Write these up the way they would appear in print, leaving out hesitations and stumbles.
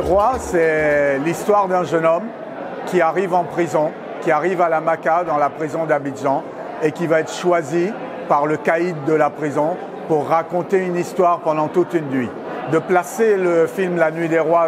Rois, c'est l'histoire d'un jeune homme qui arrive en prison, qui arrive à la Maka, dans la prison d'Abidjan, et qui va être choisi par le caïd de la prison pour raconter une histoire pendant toute une nuit. De placer le film La Nuit des Rois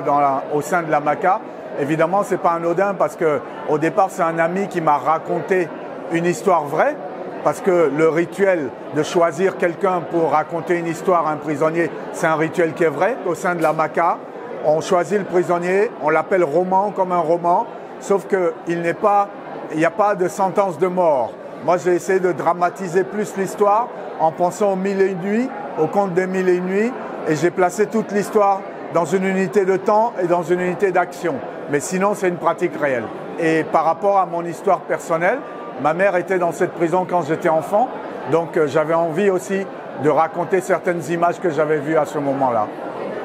au sein de la Maka, évidemment, ce n'est pas anodin parce qu'au départ, c'est un ami qui m'a raconté une histoire vraie, parce que le rituel de choisir quelqu'un pour raconter une histoire à un prisonnier, c'est un rituel qui est vrai. Au sein de la Maka, on choisit le prisonnier, on l'appelle roman comme un roman, sauf qu'il n'y a pas de sentence de mort. Moi, j'ai essayé de dramatiser plus l'histoire en pensant aux Mille et une nuits, au conte des Mille et une nuits, et j'ai placé toute l'histoire dans une unité de temps et dans une unité d'action. Mais sinon, c'est une pratique réelle. Et par rapport à mon histoire personnelle, ma mère était dans cette prison quand j'étais enfant, donc j'avais envie aussi de raconter certaines images que j'avais vues à ce moment-là.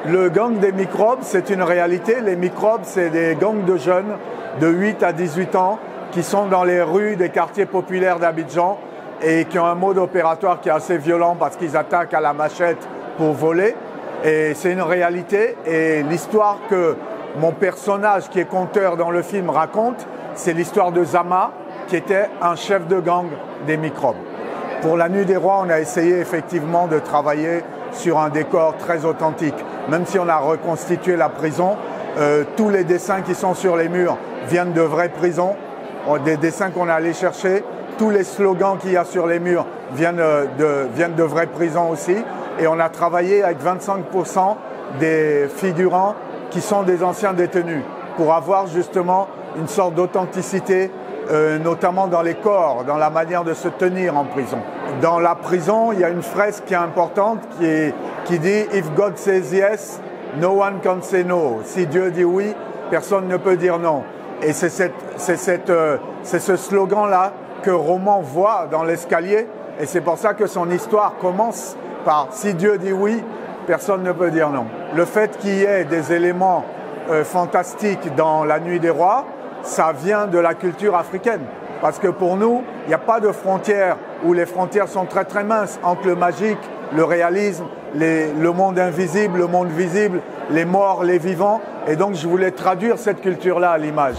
Le gang des microbes, c'est une réalité. Les microbes, c'est des gangs de jeunes de 8 à 18 ans qui sont dans les rues des quartiers populaires d'Abidjan et qui ont un mode opératoire qui est assez violent parce qu'ils attaquent à la machette pour voler. Et c'est une réalité. Et l'histoire que mon personnage, qui est conteur dans le film, raconte, c'est l'histoire de Zama, qui était un chef de gang des microbes. Pour La Nuit des Rois, on a essayé effectivement de travailler sur un décor très authentique. Même si on a reconstitué la prison, tous les dessins qui sont sur les murs viennent de vraies prisons, des dessins qu'on est allé chercher. Tous les slogans qu'il y a sur les murs viennent de vraies prisons aussi. Et on a travaillé avec 25% des figurants qui sont des anciens détenus pour avoir justement une sorte d'authenticité, notamment dans les corps, dans la manière de se tenir en prison. Dans la prison, il y a une fresque qui est importante qui dit « If God says yes, no one can say no ». Si Dieu dit oui, personne ne peut dire non. Et c'est ce slogan-là que Roman voit dans l'escalier. Et c'est pour ça que son histoire commence par « Si Dieu dit oui, personne ne peut dire non ». Le fait qu'il y ait des éléments fantastiques dans La Nuit des Rois, ça vient de la culture africaine. Parce que pour nous, il n'y a pas de frontières où les frontières sont très très minces entre le magique, le réalisme, le monde invisible, le monde visible, les morts, les vivants. Et donc je voulais traduire cette culture-là à l'image.